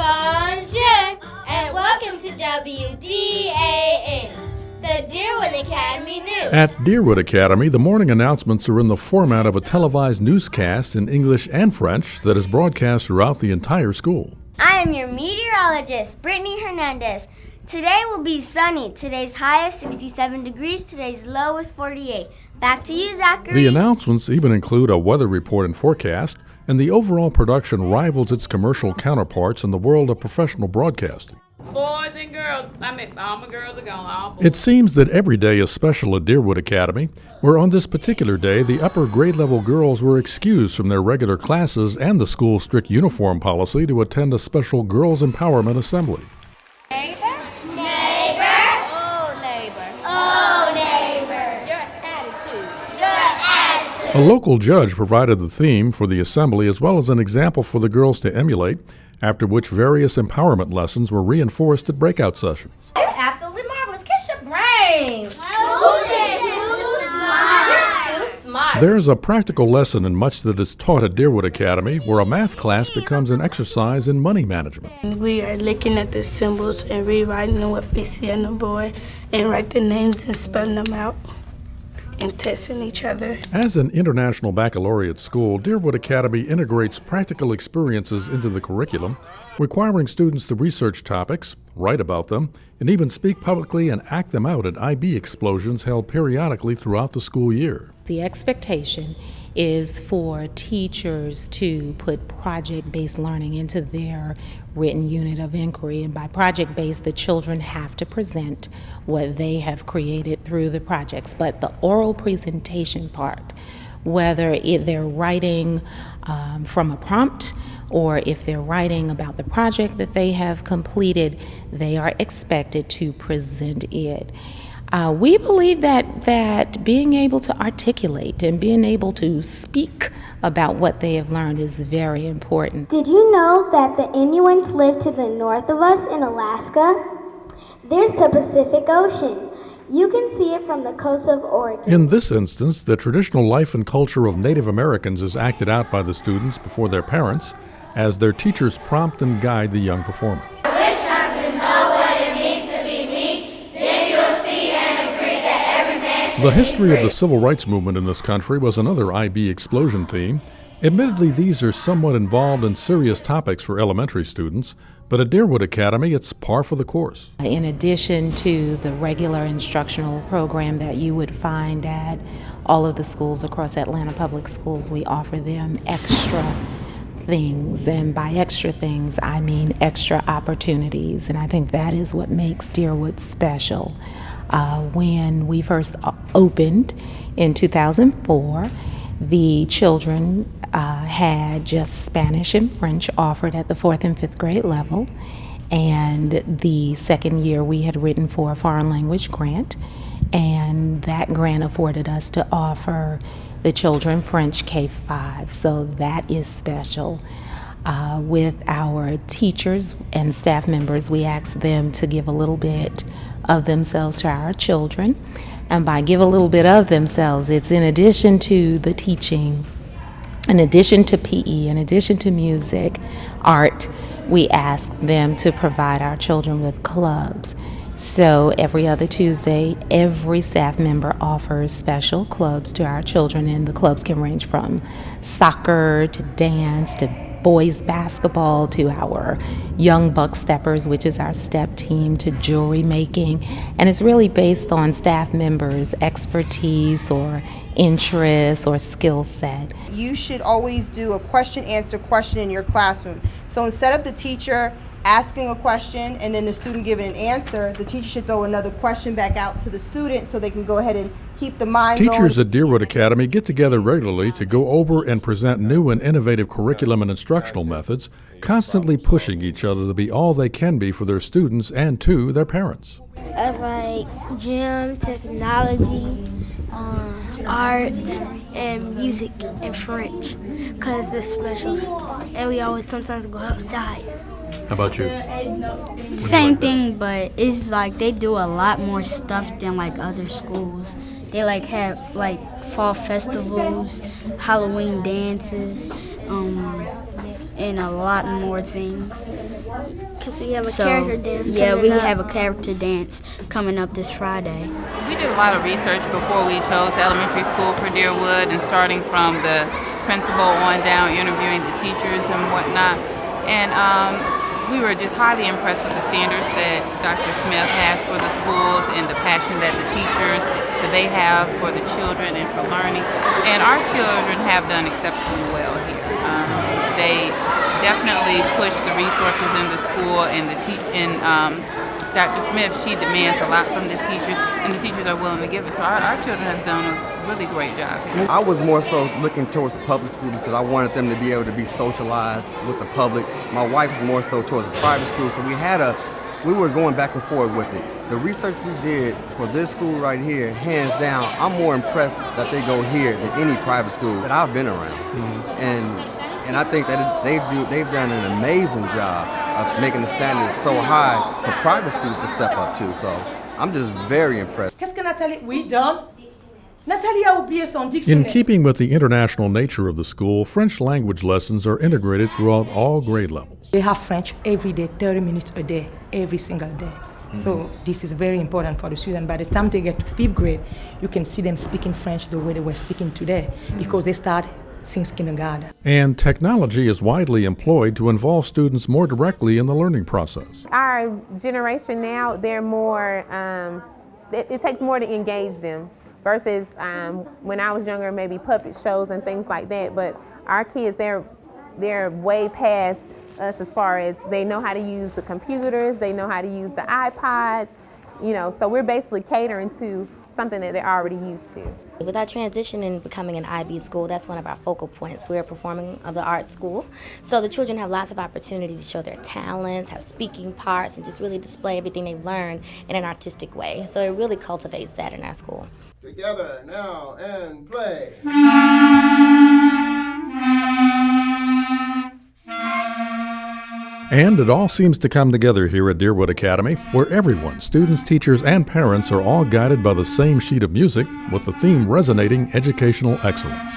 Bonjour, and welcome to WDAN, the Deerwood Academy News. At Deerwood Academy, the morning announcements are in the format of a televised newscast in English and French that is broadcast throughout the entire school. I am your meteorologist, Brittany Hernandez. Today will be sunny. Today's high is 67 degrees. Today's low is 48. Back to you, Zachary. The announcements even include a weather report and forecast, and the overall production rivals its commercial counterparts in the world of professional broadcasting. Boys and girls, all my girls are gone. All boys. It seems that every day is special at Deerwood Academy, where on this particular day, the upper grade level girls were excused from their regular classes and the school's strict uniform policy to attend a special Girls Empowerment Assembly. Neighbor. Oh, neighbor. Oh, neighbor. Your attitude. A local judge provided the theme for the assembly as well as an example for the girls to emulate, after which various empowerment lessons were reinforced at breakout sessions. You're absolutely marvelous. Kiss your brains. You're too smart. There is a practical lesson in much that is taught at Deerwood Academy, where a math class becomes an exercise in money management. We are looking at the symbols and rewriting what we see on the board and write the names and spelling them out and testing each other. As an International Baccalaureate school, Deerwood Academy integrates practical experiences into the curriculum, requiring students to research topics, write about them, and even speak publicly and act them out at IB explosions held periodically throughout the school year. The expectation is for teachers to put project-based learning into their written unit of inquiry. And by project-based, the children have to present what they have created through the projects. But the oral presentation part, whether they're writing from a prompt or if they're writing about the project that they have completed, they are expected to present it. We believe that being able to articulate and being able to speak about what they have learned is very important. Did you know that the Inuits live to the north of us in Alaska? There's the Pacific Ocean. You can see it from the coast of Oregon. In this instance, the traditional life and culture of Native Americans is acted out by the students before their parents as their teachers prompt and guide the young performer. The history of the civil rights movement in this country was another IB explosion theme. Admittedly, these are somewhat involved in serious topics for elementary students, but at Deerwood Academy, it's par for the course. In addition to the regular instructional program that you would find at all of the schools across Atlanta Public Schools, we offer them extra things, and by extra things, I mean extra opportunities, and I think that is what makes Deerwood special. When we first opened in 2004, the children had just Spanish and French offered at the 4th and 5th grade level, and the second year we had written for a foreign language grant, and that grant afforded us to offer the children French K-5, so that is special. With our teachers and staff members, we asked them to give a little bit of themselves to our children. And by give a little bit of themselves, it's in addition to the teaching, in addition to PE, in addition to music, art, we ask them to provide our children with clubs. So every other Tuesday, every staff member offers special clubs to our children, and the clubs can range from soccer to dance to boys basketball to our young buck steppers, which is our step team, to jewelry making. And it's really based on staff members' expertise or interest or skill set. You should always do a question-answer question in your classroom. So instead of the teacher asking a question and then the student giving an answer, the teacher should throw another question back out to the student so they can go ahead and keep the mind going. Teachers at Deerwood Academy get together regularly to go over and present new and innovative curriculum and instructional methods, constantly pushing each other to be all they can be for their students and to their parents. I like gym, technology, art, and music and French, because it's special. And we always sometimes go outside. How about you? Same thing, but it's like they do a lot more stuff than like other schools. They like have like fall festivals, Halloween dances, and a lot more things. Because we have a character dance Yeah, coming we up. have a character dance coming up this Friday. We did a lot of research before we chose elementary school for Deerwood, and starting from the principal on down, interviewing the teachers and whatnot. And we were just highly impressed with the standards that Dr. Smith has for the schools and the passion that the teachers, that they have for the children and for learning. And our children have done exceptionally well here. They definitely push the resources in the school, and Dr. Smith, she demands a lot from the teachers, and the teachers are willing to give it. So our children have done a really great job here. I was more so looking towards the public schools because I wanted them to be able to be socialized with the public. My wife was more so towards the private school, so we were going back and forth with it. The research we did for this school right here, hands down, I'm more impressed that they go here than any private school that I've been around. And I think that they've done an amazing job of making the standards so high for private schools to step up to. So I'm just very impressed. Qu'est-ce que Nathalie? Oui, Dom. Nathalie a oublié son In dictionnaire. keeping with the international nature of the school, French language lessons are integrated throughout all grade levels. They have French every day, 30 minutes a day, every single day. So this is very important for the student. By the time they get to 5th grade, you can see them speaking French the way they were speaking today, because they start since kindergarten. And technology is widely employed to involve students more directly in the learning process. Our generation now, they're more, it takes more to engage them versus when I was younger, maybe puppet shows and things like that. But our kids, they're way past us as far as they know how to use the computers, they know how to use the iPods, so we're basically catering to something that they're already used to. With our transition and becoming an IB school, that's one of our focal points. We're a performing of the arts school, so the children have lots of opportunity to show their talents, have speaking parts, and just really display everything they've learned in an artistic way. So it really cultivates that in our school. Together now and play. And it all seems to come together here at Deerwood Academy, where everyone, students, teachers, and parents are all guided by the same sheet of music with the theme resonating educational excellence.